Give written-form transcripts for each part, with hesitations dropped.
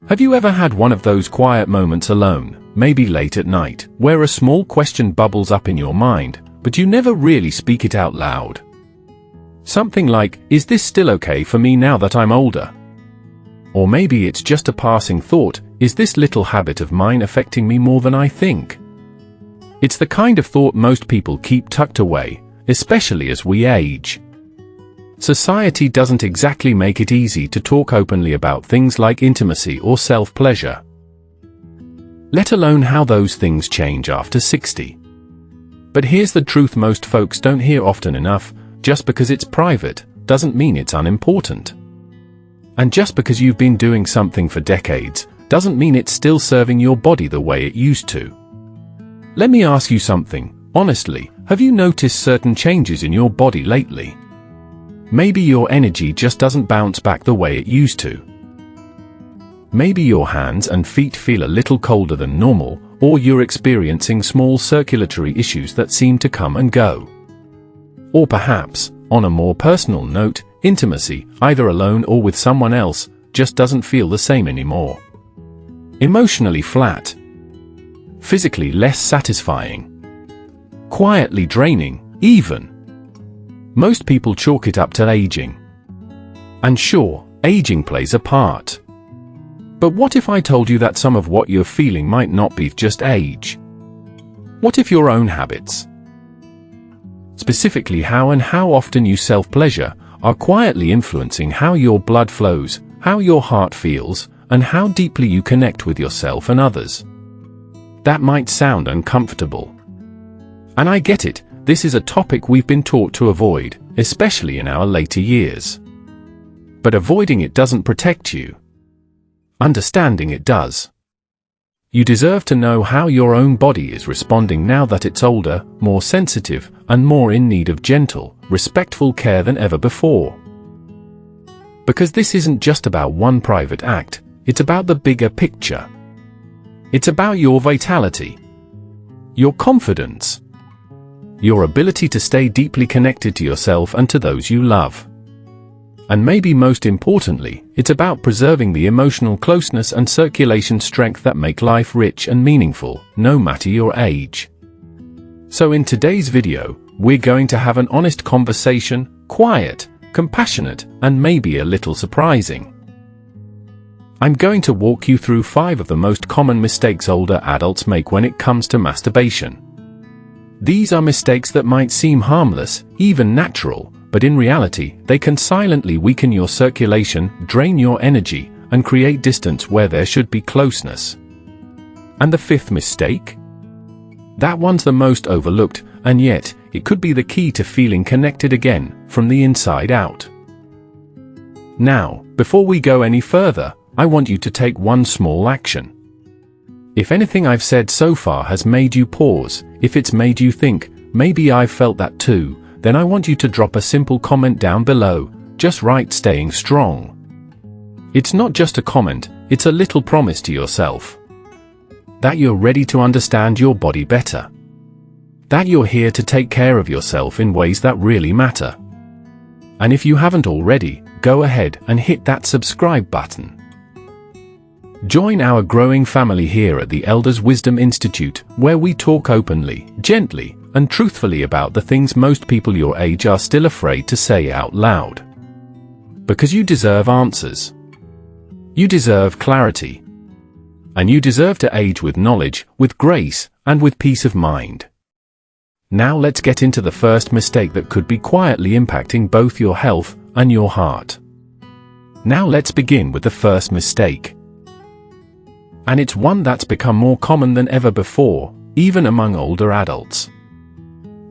Have you ever had one of those quiet moments alone, maybe late at night, where a small question bubbles up in your mind, but you never really speak it out loud? Something like, is this still okay for me now that I'm older? Or maybe it's just a passing thought, is this little habit of mine affecting me more than I think? It's the kind of thought most people keep tucked away, especially as we age. Society doesn't exactly make it easy to talk openly about things like intimacy or self-pleasure. Let alone how those things change after 60. But here's the truth most folks don't hear often enough: just because it's private, doesn't mean it's unimportant. And just because you've been doing something for decades, doesn't mean it's still serving your body the way it used to. Let me ask you something, honestly, have you noticed certain changes in your body lately? Maybe your energy just doesn't bounce back the way it used to. Maybe your hands and feet feel a little colder than normal, or you're experiencing small circulatory issues that seem to come and go. Or perhaps, on a more personal note, intimacy, either alone or with someone else, just doesn't feel the same anymore. Emotionally flat. Physically less satisfying. Quietly draining, even. Most people chalk it up to aging. And sure, aging plays a part. But what if I told you that some of what you're feeling might not be just age? What if your own habits, specifically how and how often you self-pleasure, are quietly influencing how your blood flows, how your heart feels, and how deeply you connect with yourself and others? That might sound uncomfortable. And I get it, this is a topic we've been taught to avoid, especially in our later years. But avoiding it doesn't protect you. Understanding it does. You deserve to know how your own body is responding now that it's older, more sensitive, and more in need of gentle, respectful care than ever before. Because this isn't just about one private act, it's about the bigger picture. It's about your vitality, your confidence, your ability to stay deeply connected to yourself and to those you love. And maybe most importantly, it's about preserving the emotional closeness and circulation strength that make life rich and meaningful, no matter your age. So in today's video, we're going to have an honest conversation, quiet, compassionate, and maybe a little surprising. I'm going to walk you through 5 of the most common mistakes older adults make when it comes to masturbation. These are mistakes that might seem harmless, even natural, but in reality, they can silently weaken your circulation, drain your energy, and create distance where there should be closeness. And the 5th mistake? That one's the most overlooked, and yet, it could be the key to feeling connected again, from the inside out. Now, before we go any further, I want you to take one small action. If anything I've said so far has made you pause, if it's made you think, maybe I've felt that too, then I want you to drop a simple comment down below, just write "staying strong." It's not just a comment, it's a little promise to yourself. That you're ready to understand your body better. That you're here to take care of yourself in ways that really matter. And if you haven't already, go ahead and hit that subscribe button. Join our growing family here at the Elders Wisdom Institute, where we talk openly, gently, and truthfully about the things most people your age are still afraid to say out loud. Because you deserve answers. You deserve clarity. And you deserve to age with knowledge, with grace, and with peace of mind. Now let's get into the first mistake that could be quietly impacting both your health and your heart. Now let's begin with the first mistake. And it's one that's become more common than ever before, even among older adults.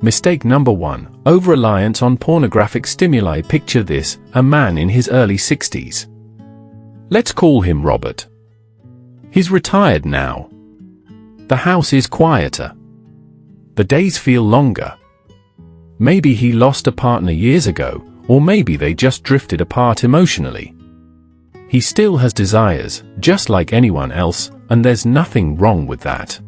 Mistake number 1, over-reliance on pornographic stimuli. Picture this, a man in his early 60s. Let's call him Robert. He's retired now. The house is quieter. The days feel longer. Maybe he lost a partner years ago, or maybe they just drifted apart emotionally. He still has desires, just like anyone else, and there's nothing wrong with that.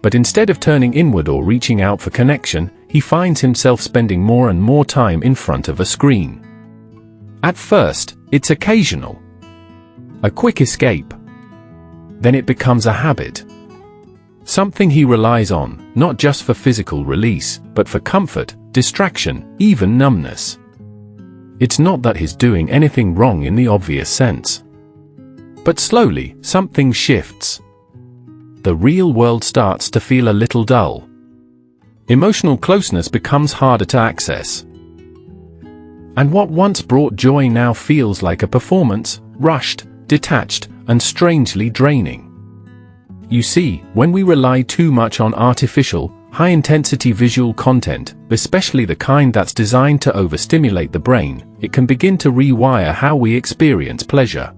But instead of turning inward or reaching out for connection, he finds himself spending more and more time in front of a screen. At first, it's occasional. a quick escape. Then it becomes a habit. Something he relies on, not just for physical release, but for comfort, distraction, even numbness. It's not that he's doing anything wrong in the obvious sense. But slowly, something shifts. The real world starts to feel a little dull. Emotional closeness becomes harder to access. And what once brought joy now feels like a performance, rushed, detached, and strangely draining. You see, when we rely too much on artificial, high-intensity visual content, especially the kind that's designed to overstimulate the brain, it can begin to rewire how we experience pleasure.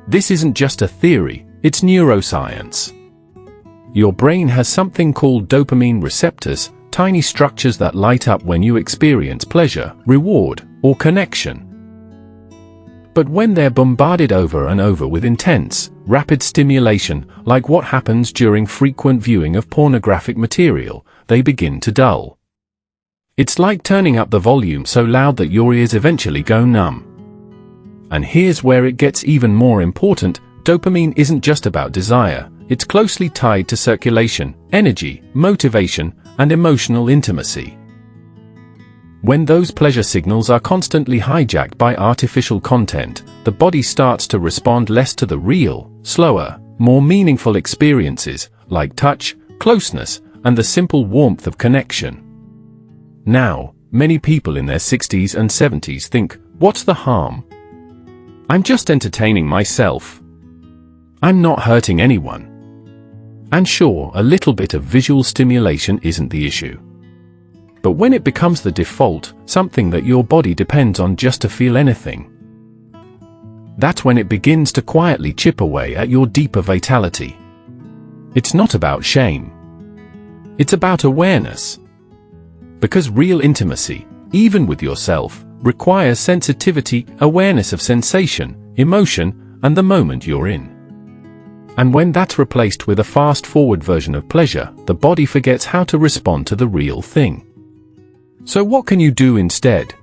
This isn't just a theory, it's neuroscience. Your brain has something called dopamine receptors, tiny structures that light up when you experience pleasure, reward, or connection. But when they're bombarded over and over with intense, rapid stimulation, like what happens during frequent viewing of pornographic material, they begin to dull. It's like turning up the volume so loud that your ears eventually go numb. And here's where it gets even more important: dopamine isn't just about desire, it's closely tied to circulation, energy, motivation, and emotional intimacy. When those pleasure signals are constantly hijacked by artificial content, the body starts to respond less to the real, slower, more meaningful experiences, like touch, closeness, and the simple warmth of connection. Now, many people in their 60s and 70s think, what's the harm? I'm just entertaining myself. I'm not hurting anyone. And sure, a little bit of visual stimulation isn't the issue. But when it becomes the default, something that your body depends on just to feel anything, that's when it begins to quietly chip away at your deeper vitality. It's not about shame. It's about awareness. Because real intimacy, even with yourself, requires sensitivity, awareness of sensation, emotion, and the moment you're in. And when that's replaced with a fast-forward version of pleasure, the body forgets how to respond to the real thing. So what can you do instead?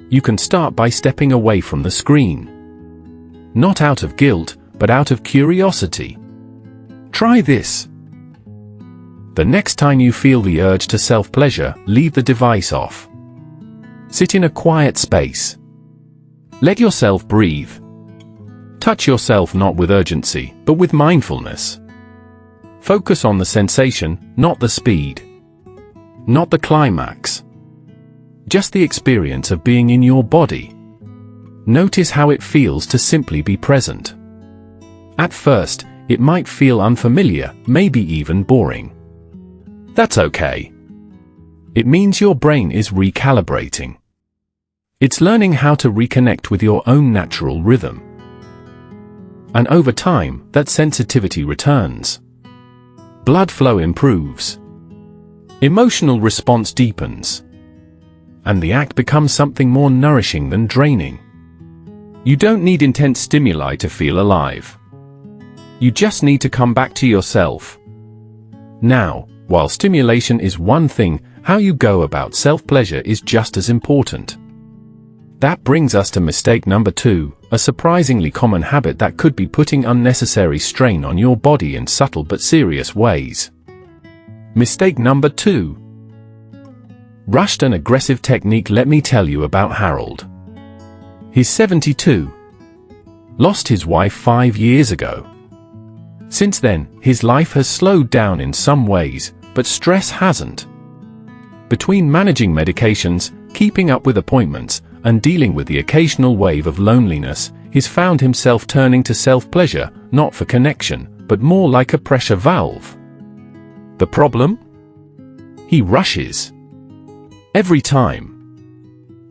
You can start by stepping away from the screen. Not out of guilt, but out of curiosity. Try this. The next time you feel the urge to self-pleasure, leave the device off. Sit in a quiet space. Let yourself breathe. Touch yourself not with urgency, but with mindfulness. Focus on the sensation, not the speed. Not the climax. Just the experience of being in your body. Notice how it feels to simply be present. At first, it might feel unfamiliar, maybe even boring. That's okay. It means your brain is recalibrating. It's learning how to reconnect with your own natural rhythm. And over time, that sensitivity returns. Blood flow improves. Emotional response deepens. And the act becomes something more nourishing than draining. You don't need intense stimuli to feel alive. You just need to come back to yourself. Now, while stimulation is one thing, how you go about self-pleasure is just as important. That brings us to mistake number 2, a surprisingly common habit that could be putting unnecessary strain on your body in subtle but serious ways. Mistake number 2. Rushed and aggressive technique. Let me tell you about Harold. He's 72. Lost his wife 5 years ago. Since then, his life has slowed down in some ways, but stress hasn't. Between managing medications, keeping up with appointments, and dealing with the occasional wave of loneliness, he's found himself turning to self-pleasure, not for connection, but more like a pressure valve. The problem? He rushes. Every time.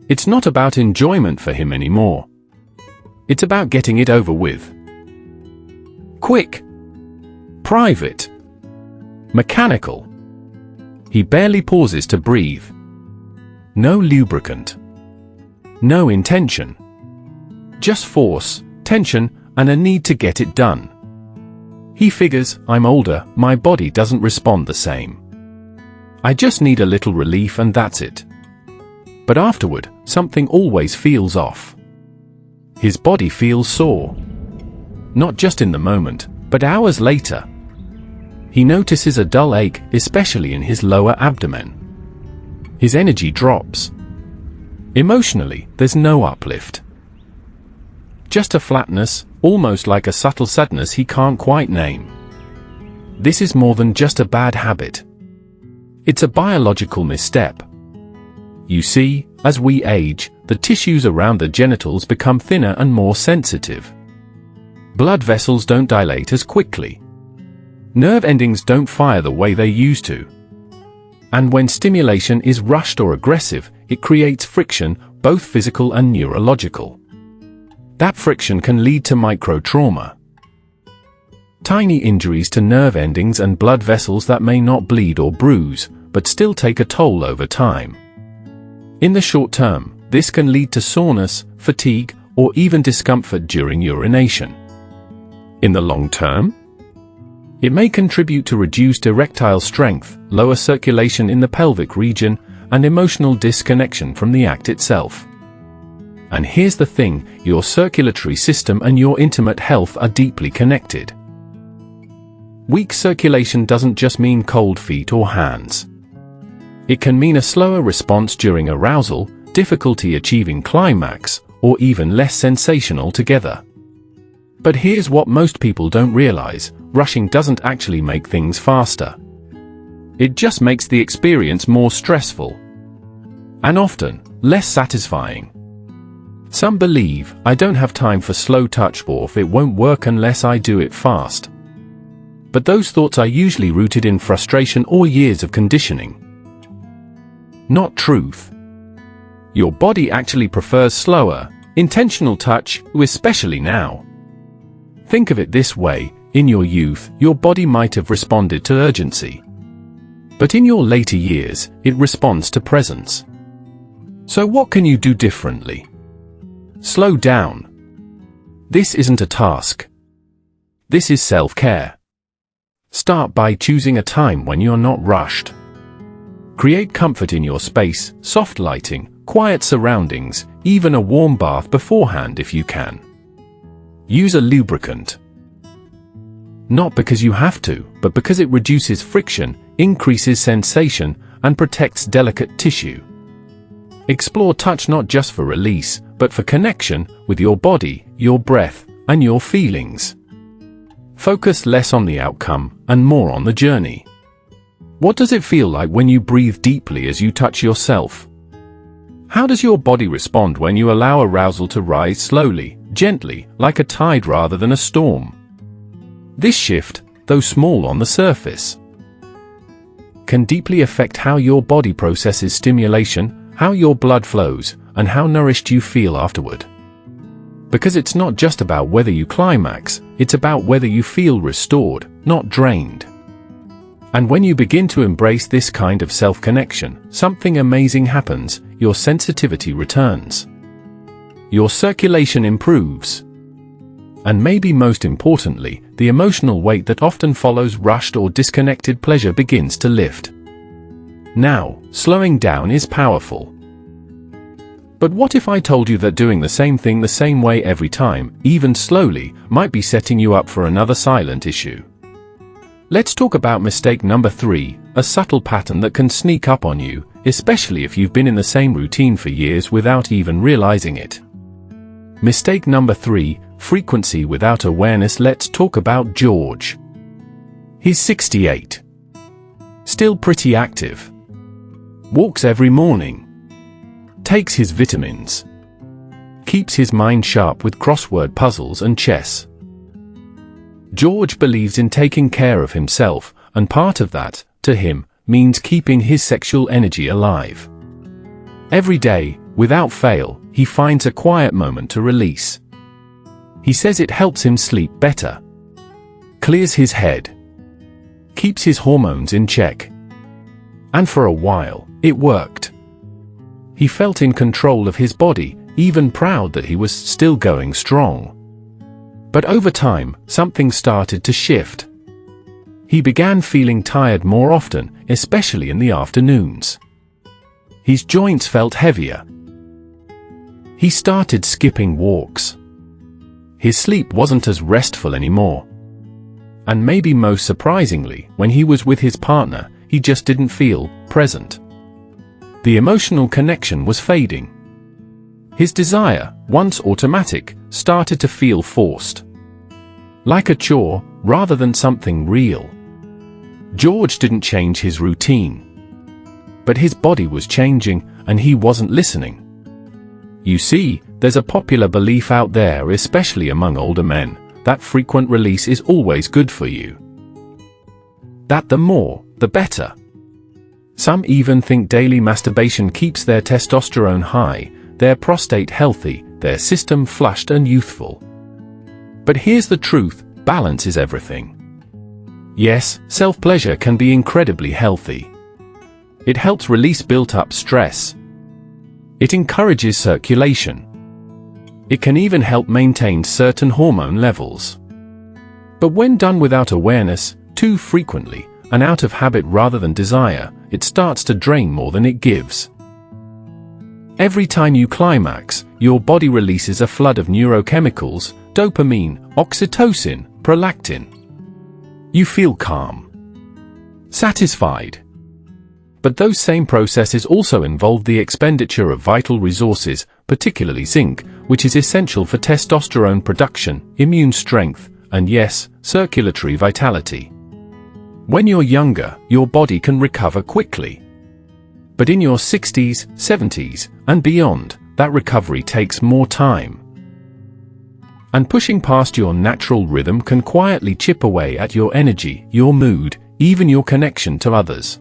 It's not about enjoyment for him anymore. It's about getting it over with. Quick. Private. Mechanical. He barely pauses to breathe. No lubricant. No intention. Just force, tension, and a need to get it done. He figures, I'm older, my body doesn't respond the same. I just need a little relief and that's it. But afterward, something always feels off. His body feels sore. not just in the moment, but hours later. He notices a dull ache, especially in his lower abdomen. His energy drops. Emotionally, there's no uplift. Just a flatness, almost like a subtle sadness he can't quite name. This is more than just a bad habit. It's a biological misstep. You see, as we age, the tissues around the genitals become thinner and more sensitive. Blood vessels don't dilate as quickly. Nerve endings don't fire the way they used to. And when stimulation is rushed or aggressive, it creates friction, both physical and neurological. That friction can lead to micro-trauma. Tiny injuries to nerve endings and blood vessels that may not bleed or bruise, but still take a toll over time. In the short term, this can lead to soreness, fatigue, or even discomfort during urination. In the long term, it may contribute to reduced erectile strength, lower circulation in the pelvic region, and emotional disconnection from the act itself. And here's the thing, your circulatory system and your intimate health are deeply connected. Weak circulation doesn't just mean cold feet or hands. It can mean a slower response during arousal, difficulty achieving climax, or even less sensation altogether. But here's what most people don't realize: rushing doesn't actually make things faster. It just makes the experience more stressful. And often, less satisfying. Some believe, I don't have time for slow touch, or if it won't work unless I do it fast. But those thoughts are usually rooted in frustration or years of conditioning. Not truth. Your body actually prefers slower, intentional touch, especially now. Think of it this way, in your youth, your body might have responded to urgency. But in your later years, it responds to presence. So what can you do differently? Slow down. This isn't a task. This is self-care. Start by choosing a time when you're not rushed. Create comfort in your space, soft lighting, quiet surroundings, even a warm bath beforehand if you can. Use a lubricant. Not because you have to, but because it reduces friction, increases sensation, and protects delicate tissue. Explore touch not just for release, but for connection with your body, your breath, and your feelings. Focus less on the outcome and more on the journey. What does it feel like when you breathe deeply as you touch yourself? How does your body respond when you allow arousal to rise slowly, gently, like a tide rather than a storm? This shift, though small on the surface, can deeply affect how your body processes stimulation, how your blood flows, and how nourished you feel afterward. Because it's not just about whether you climax, it's about whether you feel restored, not drained. And when you begin to embrace this kind of self-connection, something amazing happens: your sensitivity returns. Your circulation improves. And maybe most importantly, the emotional weight that often follows rushed or disconnected pleasure begins to lift. Now, slowing down is powerful. But what if I told you that doing the same thing the same way every time, even slowly, might be setting you up for another silent issue? Let's talk about mistake number 3, a subtle pattern that can sneak up on you, especially if you've been in the same routine for years without even realizing it. Mistake number 3, frequency without awareness. Let's talk about George. He's 68. Still pretty active. Walks every morning. Takes his vitamins. Keeps his mind sharp with crossword puzzles and chess. George believes in taking care of himself, and part of that, to him, means keeping his sexual energy alive. Every day, without fail, he finds a quiet moment to release. He says it helps him sleep better. Clears his head. Keeps his hormones in check. And for a while, it worked. He felt in control of his body, even proud that he was still going strong. But over time, something started to shift. He began feeling tired more often, especially in the afternoons. His joints felt heavier. He started skipping walks. his sleep wasn't as restful anymore. And maybe most surprisingly, when he was with his partner, he just didn't feel present. The emotional connection was fading. His desire, once automatic, started to feel forced. Like a chore, rather than something real. George didn't change his routine. But his body was changing, and he wasn't listening. You see, there's a popular belief out there, especially among older men, that frequent release is always good for you. That the more, the better. Some even think daily masturbation keeps their testosterone high, their prostate healthy, their system flushed and youthful. But here's the truth, balance is everything. Yes, self-pleasure can be incredibly healthy. It helps release built-up stress. It encourages circulation. It can even help maintain certain hormone levels. But when done without awareness, too frequently, and out of habit rather than desire, it starts to drain more than it gives. Every time you climax, your body releases a flood of neurochemicals, dopamine, oxytocin, prolactin. You feel calm, satisfied. But those same processes also involve the expenditure of vital resources, particularly zinc, which is essential for testosterone production, immune strength, and yes, circulatory vitality. When you're younger, your body can recover quickly. But in your 60s, 70s, and beyond, that recovery takes more time. And pushing past your natural rhythm can quietly chip away at your energy, your mood, even your connection to others.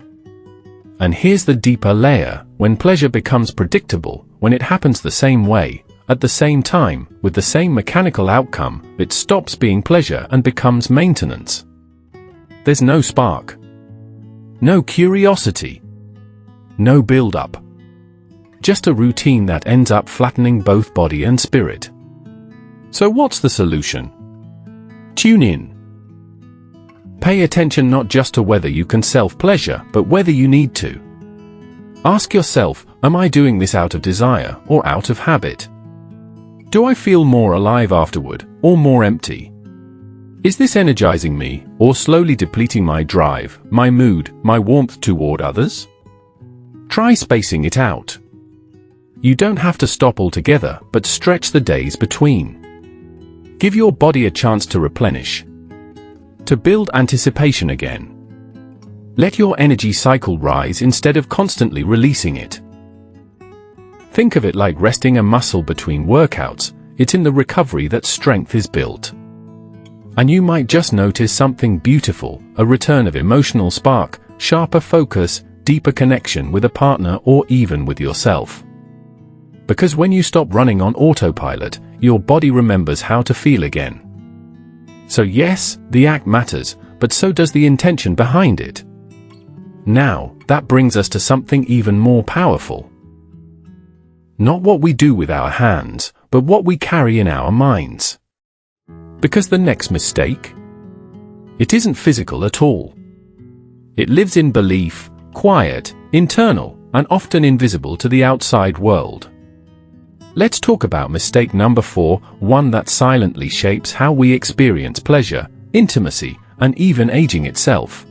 And here's the deeper layer: when pleasure becomes predictable, when it happens the same way, at the same time, with the same mechanical outcome, it stops being pleasure and becomes maintenance. There's no spark. No curiosity. No build-up. Just a routine that ends up flattening both body and spirit. So what's the solution? Tune in. Pay attention not just to whether you can self-pleasure, but whether you need to. Ask yourself, am I doing this out of desire or out of habit? Do I feel more alive afterward, or more empty? Is this energizing me, or slowly depleting my drive, my mood, my warmth toward others? Try spacing it out. You don't have to stop altogether, but stretch the days between. Give your body a chance to replenish. To build anticipation again. Let your energy cycle rise instead of constantly releasing it. Think of it like resting a muscle between workouts. It's in the recovery that strength is built. And you might just notice something beautiful, a return of emotional spark, sharper focus, deeper connection with a partner or even with yourself. Because when you stop running on autopilot, your body remembers how to feel again. So yes, the act matters, but so does the intention behind it. Now, that brings us to something even more powerful. Not what we do with our hands, but what we carry in our minds. Because the next mistake? It isn't physical at all. It lives in belief, quiet, internal, and often invisible to the outside world. Let's talk about mistake number 4, one that silently shapes how we experience pleasure, intimacy, and even aging itself.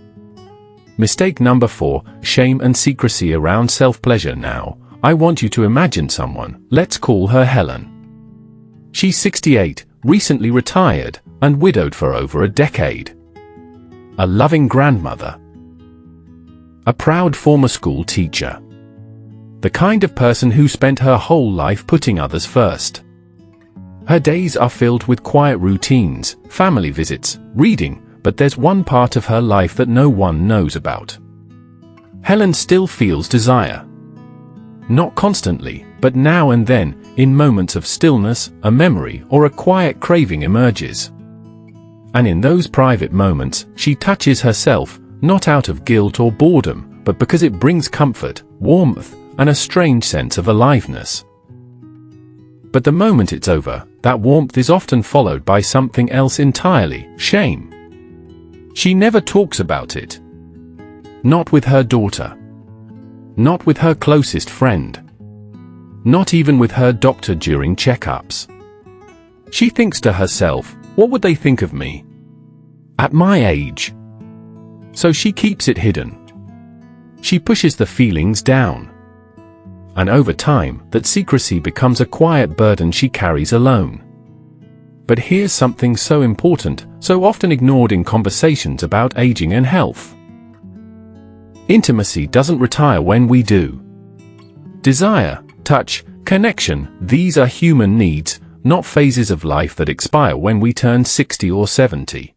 Mistake number 4, shame and secrecy around self-pleasure. Now, I want you to imagine someone, let's call her Helen. She's 68, recently retired, and widowed for over a decade. A loving grandmother. A proud former school teacher. The kind of person who spent her whole life putting others first. Her days are filled with quiet routines, family visits, reading, but there's one part of her life that no one knows about. Helen still feels desire. Not constantly, but now and then, in moments of stillness, a memory or a quiet craving emerges. And in those private moments, she touches herself, not out of guilt or boredom, but because it brings comfort, warmth, and a strange sense of aliveness. But the moment it's over, that warmth is often followed by something else entirely: shame. She never talks about it. Not with her daughter. Not with her closest friend. Not even with her doctor during checkups. She thinks to herself, what would they think of me at my age? So she keeps it hidden. She pushes the feelings down. And over time, that secrecy becomes a quiet burden she carries alone. But here's something so important, so often ignored in conversations about aging and health. Intimacy doesn't retire when we do. Desire, touch, connection, these are human needs, not phases of life that expire when we turn 60 or 70.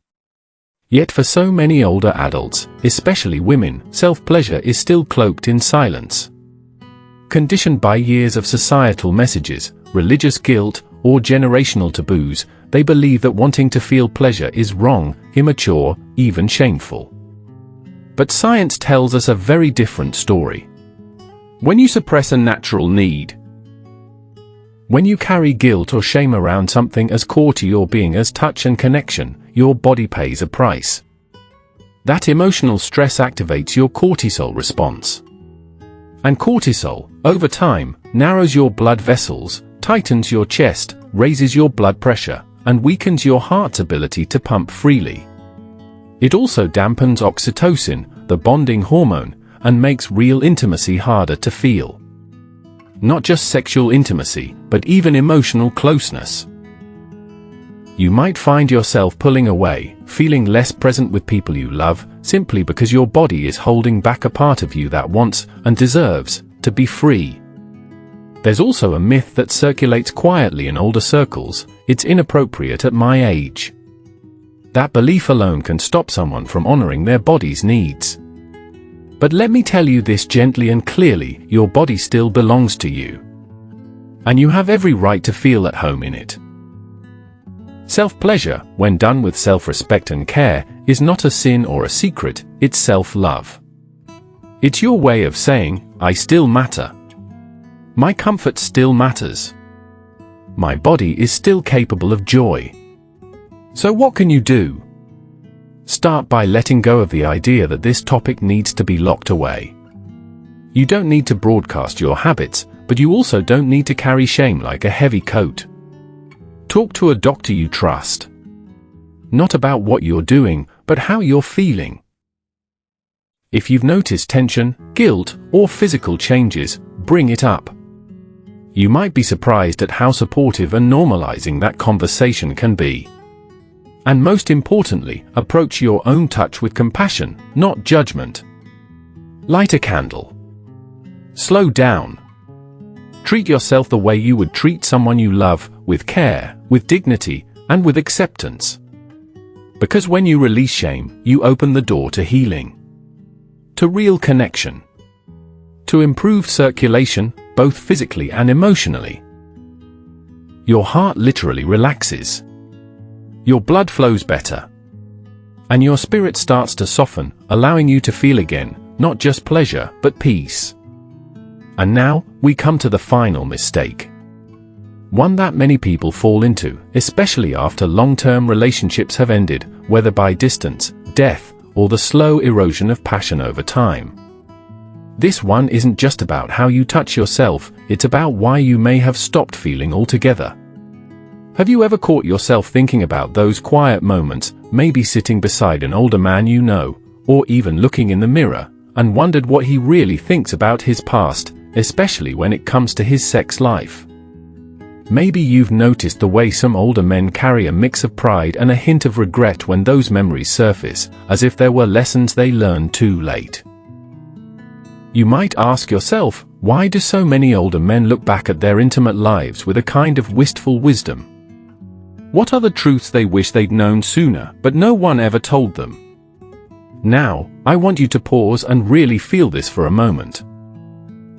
Yet for so many older adults, especially women, self-pleasure is still cloaked in silence. Conditioned by years of societal messages, religious guilt, or generational taboos, they believe that wanting to feel pleasure is wrong, immature, even shameful. But science tells us a very different story. When you suppress a natural need, when you carry guilt or shame around something as core to your being as touch and connection, your body pays a price. That emotional stress activates your cortisol response. And cortisol, over time, narrows your blood vessels, tightens your chest, raises your blood pressure, and weakens your heart's ability to pump freely. It also dampens oxytocin, the bonding hormone, and makes real intimacy harder to feel. Not just sexual intimacy, but even emotional closeness. You might find yourself pulling away, feeling less present with people you love, simply because your body is holding back a part of you that wants, and deserves, to be free. There's also a myth that circulates quietly in older circles: it's inappropriate at my age. That belief alone can stop someone from honoring their body's needs. But let me tell you this gently and clearly: your body still belongs to you. And you have every right to feel at home in it. Self-pleasure, when done with self-respect and care, is not a sin or a secret, it's self-love. It's your way of saying, I still matter. My comfort still matters. My body is still capable of joy. So what can you do? Start by letting go of the idea that this topic needs to be locked away. You don't need to broadcast your habits, but you also don't need to carry shame like a heavy coat. Talk to a doctor you trust. Not about what you're doing, but how you're feeling. If you've noticed tension, guilt, or physical changes, bring it up. You might be surprised at how supportive and normalizing that conversation can be. And most importantly, approach your own touch with compassion, not judgment. Light a candle. Slow down. Treat yourself the way you would treat someone you love, with care, with dignity, and with acceptance. Because when you release shame, you open the door to healing. To real connection. To improved circulation, both physically and emotionally. Your heart literally relaxes. Your blood flows better. And your spirit starts to soften, allowing you to feel again, not just pleasure, but peace. And now, we come to the final mistake. One that many people fall into, especially after long-term relationships have ended, whether by distance, death, or the slow erosion of passion over time. This one isn't just about how you touch yourself, it's about why you may have stopped feeling altogether. Have you ever caught yourself thinking about those quiet moments, maybe sitting beside an older man you know, or even looking in the mirror, and wondered what he really thinks about his past, especially when it comes to his sex life? Maybe you've noticed the way some older men carry a mix of pride and a hint of regret when those memories surface, as if there were lessons they learned too late. You might ask yourself, why do so many older men look back at their intimate lives with a kind of wistful wisdom? What are the truths they wish they'd known sooner, but no one ever told them? Now, I want you to pause and really feel this for a moment.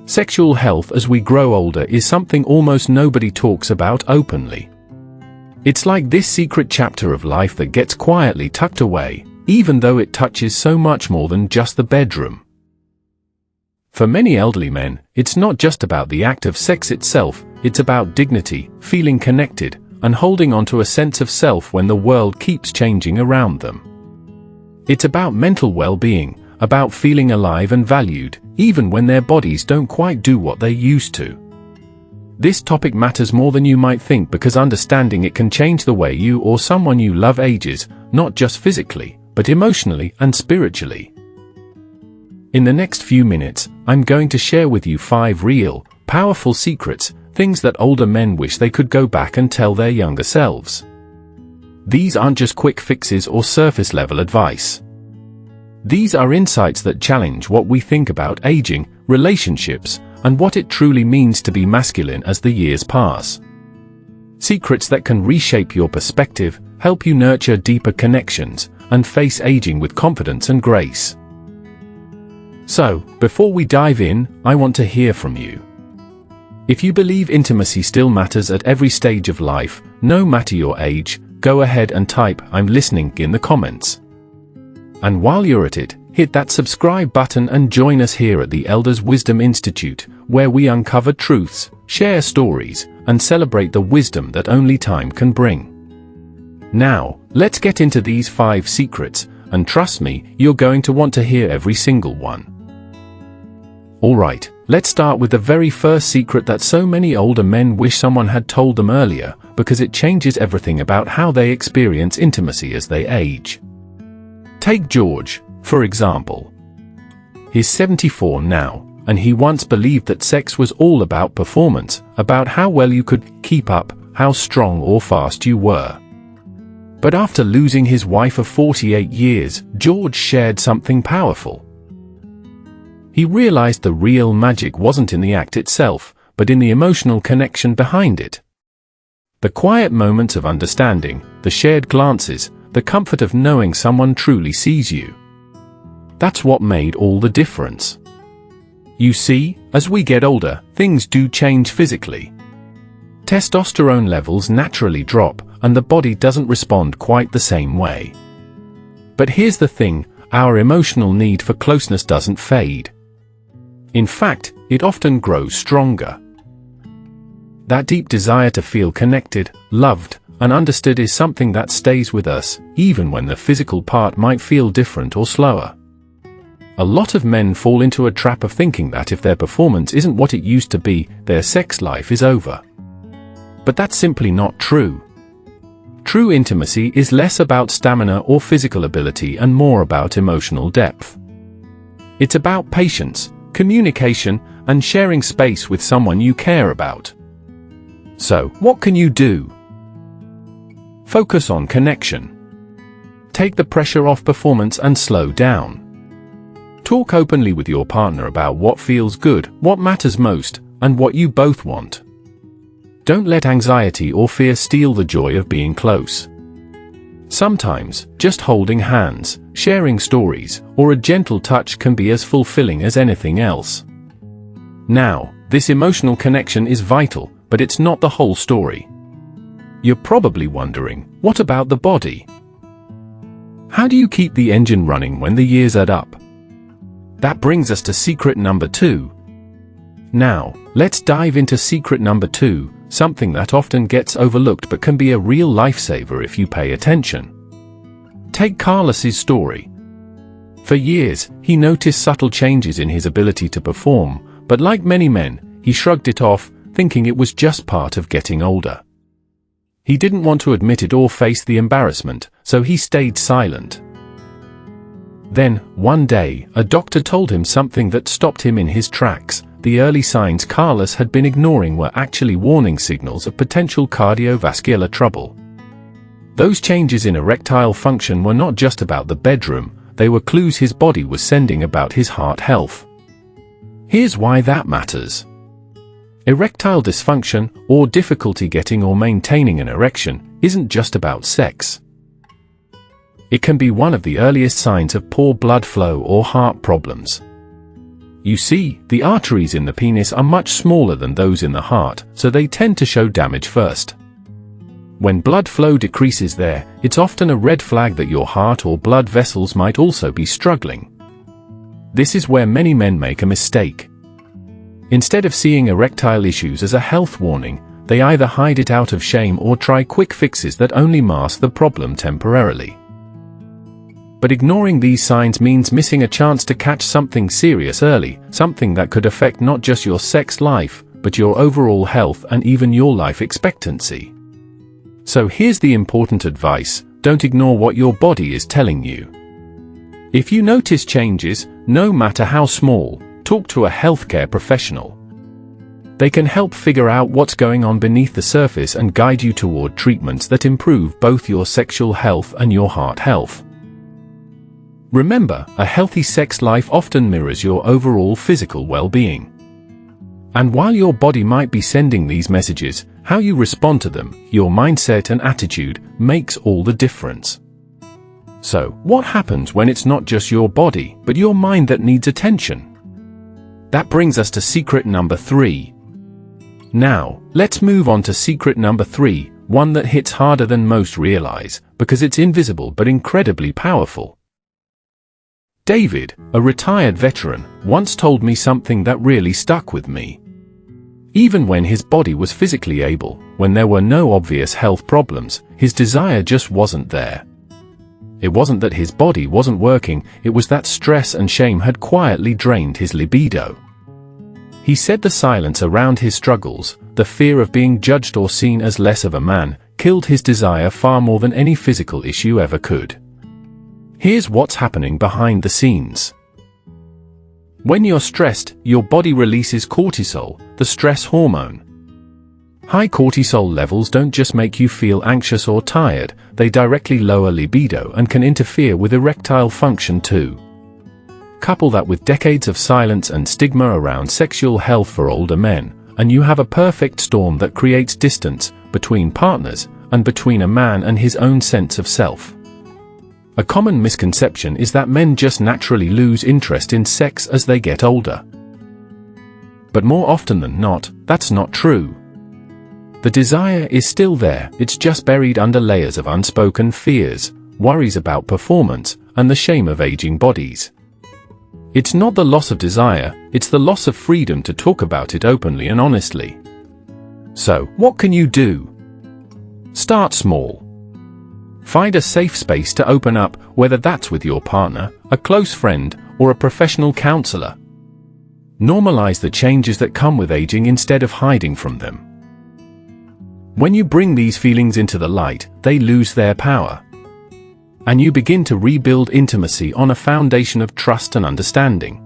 Sexual health as we grow older is something almost nobody talks about openly. It's like this secret chapter of life that gets quietly tucked away, even though it touches so much more than just the bedroom. For many elderly men, it's not just about the act of sex itself, it's about dignity, feeling connected, and holding on to a sense of self when the world keeps changing around them. It's about mental well-being, about feeling alive and valued, even when their bodies don't quite do what they used to. This topic matters more than you might think because understanding it can change the way you or someone you love ages, not just physically, but emotionally and spiritually. In the next few minutes, I'm going to share with you 5 real, powerful secrets, things that older men wish they could go back and tell their younger selves. These aren't just quick fixes or surface-level advice. These are insights that challenge what we think about aging, relationships, and what it truly means to be masculine as the years pass. Secrets that can reshape your perspective, help you nurture deeper connections, and face aging with confidence and grace. So, before we dive in, I want to hear from you. If you believe intimacy still matters at every stage of life, no matter your age, go ahead and type "I'm listening" in the comments. And while you're at it, hit that subscribe button and join us here at the Elders Wisdom Institute, where we uncover truths, share stories, and celebrate the wisdom that only time can bring. Now, let's get into these 5 secrets, and trust me, you're going to want to hear every single one. Alright, let's start with the very first secret that so many older men wish someone had told them earlier, because it changes everything about how they experience intimacy as they age. Take George, for example. He's 74 now, and he once believed that sex was all about performance, about how well you could keep up, how strong or fast you were. But after losing his wife of 48 years, George shared something powerful. He realized the real magic wasn't in the act itself, but in the emotional connection behind it. The quiet moments of understanding, the shared glances, the comfort of knowing someone truly sees you. That's what made all the difference. You see, as we get older, things do change physically. Testosterone levels naturally drop, and the body doesn't respond quite the same way. But here's the thing, our emotional need for closeness doesn't fade. In fact, it often grows stronger. That deep desire to feel connected, loved, and understood is something that stays with us, even when the physical part might feel different or slower. A lot of men fall into a trap of thinking that if their performance isn't what it used to be, their sex life is over. But that's simply not true. True intimacy is less about stamina or physical ability and more about emotional depth. It's about patience, communication, and sharing space with someone you care about. So, what can you do? Focus on connection. Take the pressure off performance and slow down. Talk openly with your partner about what feels good, what matters most, and what you both want. Don't let anxiety or fear steal the joy of being close. Sometimes, just holding hands, sharing stories, or a gentle touch can be as fulfilling as anything else. Now, this emotional connection is vital, but it's not the whole story. You're probably wondering, what about the body? How do you keep the engine running when the years add up? That brings us to secret number 2. Now, let's dive into secret number 2, something that often gets overlooked but can be a real lifesaver if you pay attention. Take Carlos's story. For years, he noticed subtle changes in his ability to perform, but like many men, he shrugged it off, thinking it was just part of getting older. He didn't want to admit it or face the embarrassment, so he stayed silent. Then, one day, a doctor told him something that stopped him in his tracks. The early signs Carlos had been ignoring were actually warning signals of potential cardiovascular trouble. Those changes in erectile function were not just about the bedroom, they were clues his body was sending about his heart health. Here's why that matters. Erectile dysfunction, or difficulty getting or maintaining an erection, isn't just about sex. It can be one of the earliest signs of poor blood flow or heart problems. You see, the arteries in the penis are much smaller than those in the heart, so they tend to show damage first. When blood flow decreases there, it's often a red flag that your heart or blood vessels might also be struggling. This is where many men make a mistake. Instead of seeing erectile issues as a health warning, they either hide it out of shame or try quick fixes that only mask the problem temporarily. But ignoring these signs means missing a chance to catch something serious early, something that could affect not just your sex life, but your overall health and even your life expectancy. So here's the important advice: don't ignore what your body is telling you. If you notice changes, no matter how small, talk to a healthcare professional. They can help figure out what's going on beneath the surface and guide you toward treatments that improve both your sexual health and your heart health. Remember, a healthy sex life often mirrors your overall physical well-being. And while your body might be sending these messages, how you respond to them, your mindset and attitude, makes all the difference. So, what happens when it's not just your body, but your mind that needs attention? That brings us to secret number 3. Now, let's move on to secret number 3, one that hits harder than most realize, because it's invisible but incredibly powerful. David, a retired veteran, once told me something that really stuck with me. Even when his body was physically able, when there were no obvious health problems, his desire just wasn't there. It wasn't that his body wasn't working, it was that stress and shame had quietly drained his libido. He said the silence around his struggles, the fear of being judged or seen as less of a man, killed his desire far more than any physical issue ever could. Here's what's happening behind the scenes. When you're stressed, your body releases cortisol, the stress hormone. High cortisol levels don't just make you feel anxious or tired, they directly lower libido and can interfere with erectile function too. Couple that with decades of silence and stigma around sexual health for older men, and you have a perfect storm that creates distance between partners and between a man and his own sense of self. A common misconception is that men just naturally lose interest in sex as they get older. But more often than not, that's not true. The desire is still there, it's just buried under layers of unspoken fears, worries about performance, and the shame of aging bodies. It's not the loss of desire, it's the loss of freedom to talk about it openly and honestly. So, what can you do? Start small. Find a safe space to open up, whether that's with your partner, a close friend, or a professional counselor. Normalize the changes that come with aging instead of hiding from them. When you bring these feelings into the light, they lose their power. And you begin to rebuild intimacy on a foundation of trust and understanding.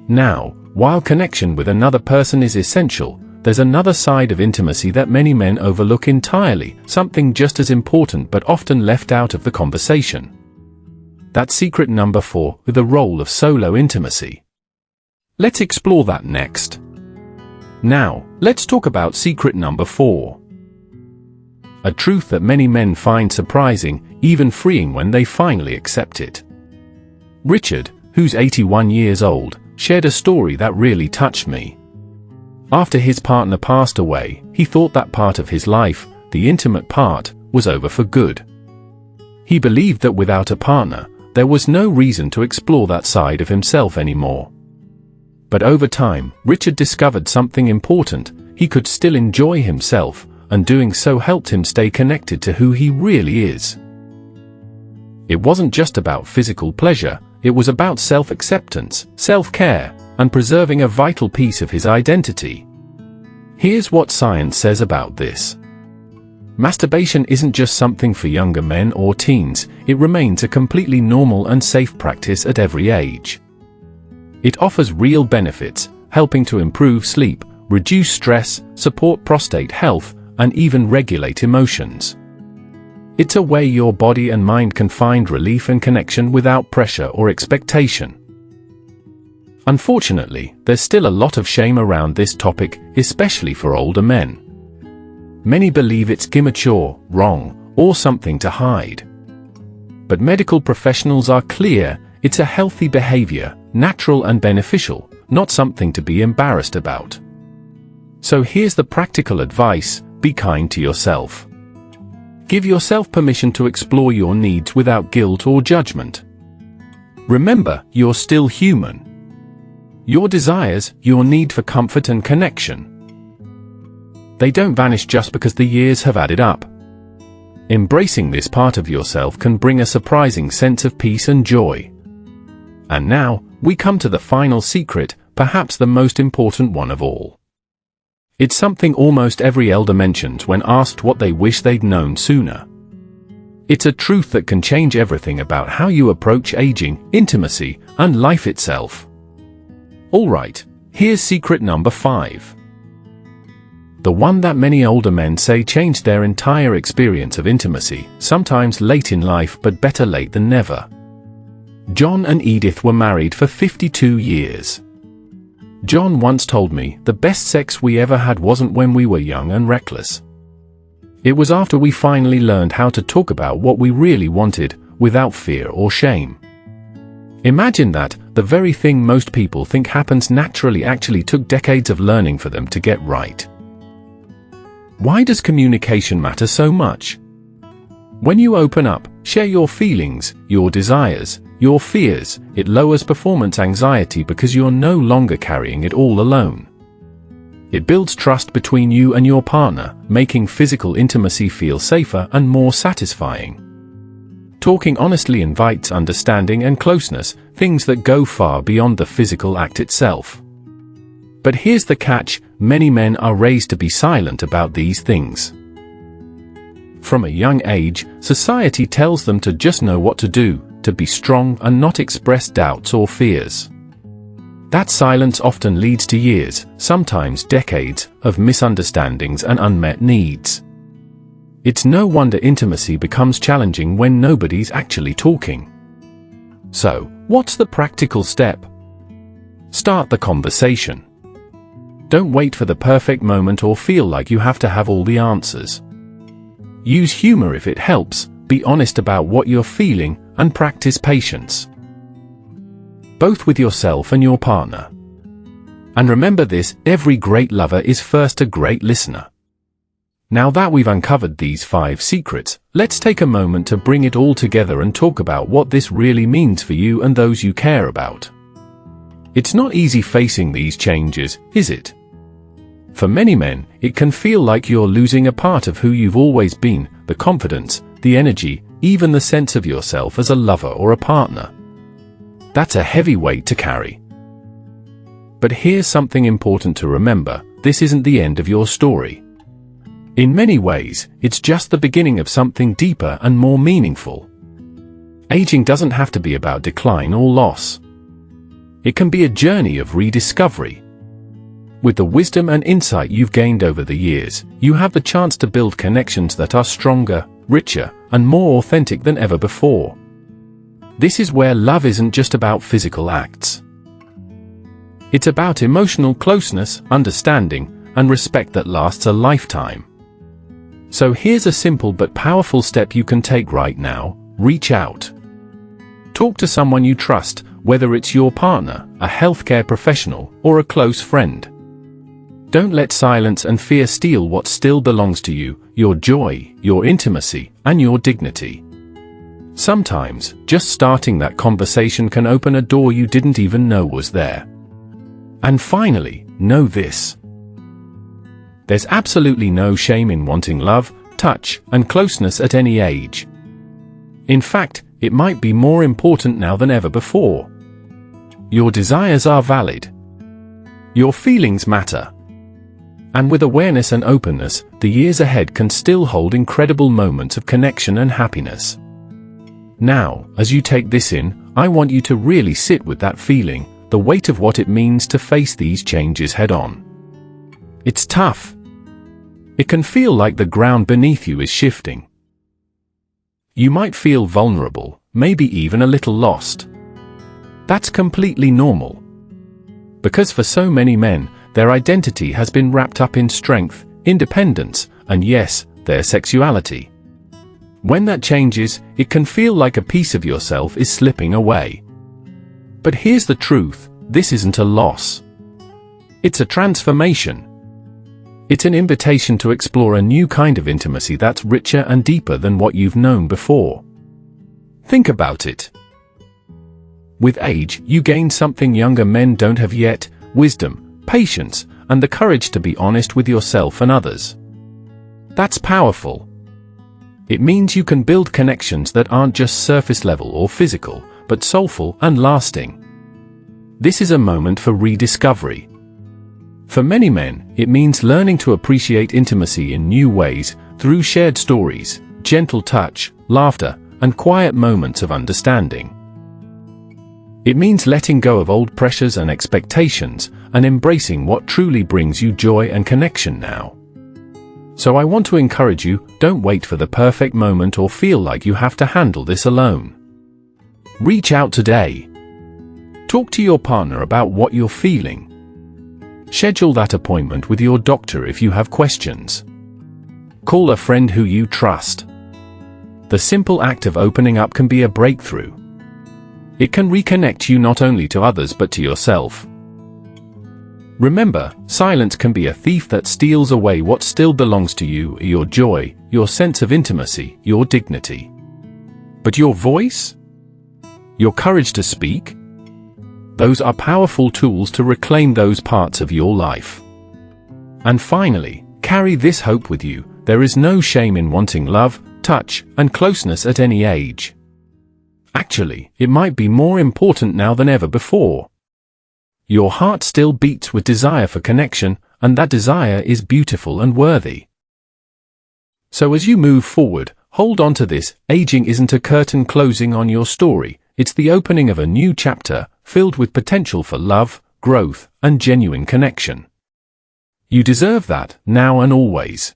Now, while connection with another person is essential, there's another side of intimacy that many men overlook entirely, something just as important but often left out of the conversation. That's secret number 4, the role of solo intimacy. Let's explore that next. Now, let's talk about secret number 4. A truth that many men find surprising, even freeing when they finally accept it. Richard, who's 81 years old, shared a story that really touched me. After his partner passed away, he thought that part of his life, the intimate part, was over for good. He believed that without a partner, there was no reason to explore that side of himself anymore. But over time, Richard discovered something important: he could still enjoy himself, and doing so helped him stay connected to who he really is. It wasn't just about physical pleasure, it was about self-acceptance, self-care, and preserving a vital piece of his identity. Here's what science says about this. Masturbation isn't just something for younger men or teens, it remains a completely normal and safe practice at every age. It offers real benefits, helping to improve sleep, reduce stress, support prostate health, and even regulate emotions. It's a way your body and mind can find relief and connection without pressure or expectation. Unfortunately, there's still a lot of shame around this topic, especially for older men. Many believe it's immature, wrong, or something to hide. But medical professionals are clear: it's a healthy behavior, natural and beneficial, not something to be embarrassed about. So here's the practical advice: be kind to yourself. Give yourself permission to explore your needs without guilt or judgment. Remember, you're still human. Your desires, your need for comfort and connection, they don't vanish just because the years have added up. Embracing this part of yourself can bring a surprising sense of peace and joy. And now, we come to the final secret, perhaps the most important one of all. It's something almost every elder mentions when asked what they wish they'd known sooner. It's a truth that can change everything about how you approach aging, intimacy, and life itself. Alright, here's secret number 5. The one that many older men say changed their entire experience of intimacy, sometimes late in life but better late than never. John and Edith were married for 52 years. John once told me, the best sex we ever had wasn't when we were young and reckless. It was after we finally learned how to talk about what we really wanted, without fear or shame. Imagine that, the very thing most people think happens naturally actually took decades of learning for them to get right. Why does communication matter so much? When you open up, share your feelings, your desires, your fears, it lowers performance anxiety because you're no longer carrying it all alone. It builds trust between you and your partner, making physical intimacy feel safer and more satisfying. Talking honestly invites understanding and closeness, things that go far beyond the physical act itself. But here's the catch, many men are raised to be silent about these things. From a young age, society tells them to just know what to do, to be strong and not express doubts or fears. That silence often leads to years, sometimes decades, of misunderstandings and unmet needs. It's no wonder intimacy becomes challenging when nobody's actually talking. So, what's the practical step? Start the conversation. Don't wait for the perfect moment or feel like you have to have all the answers. Use humor if it helps, be honest about what you're feeling, and practice patience. Both with yourself and your partner. And remember this, every great lover is first a great listener. Now that we've uncovered these 5 secrets, let's take a moment to bring it all together and talk about what this really means for you and those you care about. It's not easy facing these changes, is it? For many men, it can feel like you're losing a part of who you've always been, the confidence, the energy, even the sense of yourself as a lover or a partner. That's a heavy weight to carry. But here's something important to remember, this isn't the end of your story. In many ways, it's just the beginning of something deeper and more meaningful. Aging doesn't have to be about decline or loss. It can be a journey of rediscovery. With the wisdom and insight you've gained over the years, you have the chance to build connections that are stronger, richer, and more authentic than ever before. This is where love isn't just about physical acts. It's about emotional closeness, understanding, and respect that lasts a lifetime. So here's a simple but powerful step you can take right now, reach out. Talk to someone you trust, whether it's your partner, a healthcare professional, or a close friend. Don't let silence and fear steal what still belongs to you, your joy, your intimacy, and your dignity. Sometimes, just starting that conversation can open a door you didn't even know was there. And finally, know this. There's absolutely no shame in wanting love, touch, and closeness at any age. In fact, it might be more important now than ever before. Your desires are valid. Your feelings matter. And with awareness and openness, the years ahead can still hold incredible moments of connection and happiness. Now, as you take this in, I want you to really sit with that feeling, the weight of what it means to face these changes head on. It's tough. It can feel like the ground beneath you is shifting. You might feel vulnerable, maybe even a little lost. That's completely normal. Because for so many men, their identity has been wrapped up in strength, independence, and yes, their sexuality. When that changes, it can feel like a piece of yourself is slipping away. But here's the truth, this isn't a loss. It's a transformation. It's an invitation to explore a new kind of intimacy that's richer and deeper than what you've known before. Think about it. With age, you gain something younger men don't have yet, wisdom, patience, and the courage to be honest with yourself and others. That's powerful. It means you can build connections that aren't just surface level or physical, but soulful and lasting. This is a moment for rediscovery. For many men, it means learning to appreciate intimacy in new ways, through shared stories, gentle touch, laughter, and quiet moments of understanding. It means letting go of old pressures and expectations, and embracing what truly brings you joy and connection now. So I want to encourage you, don't wait for the perfect moment or feel like you have to handle this alone. Reach out today. Talk to your partner about what you're feeling. Schedule that appointment with your doctor if you have questions. Call a friend who you trust. The simple act of opening up can be a breakthrough. It can reconnect you not only to others but to yourself. Remember, silence can be a thief that steals away what still belongs to you, your joy, your sense of intimacy, your dignity. But your voice? Your courage to speak? Those are powerful tools to reclaim those parts of your life. And finally, carry this hope with you: there is no shame in wanting love, touch, and closeness at any age. Actually, it might be more important now than ever before. Your heart still beats with desire for connection, and that desire is beautiful and worthy. So as you move forward, hold on to this: aging isn't a curtain closing on your story, it's the opening of a new chapter, filled with potential for love, growth, and genuine connection. You deserve that, now and always.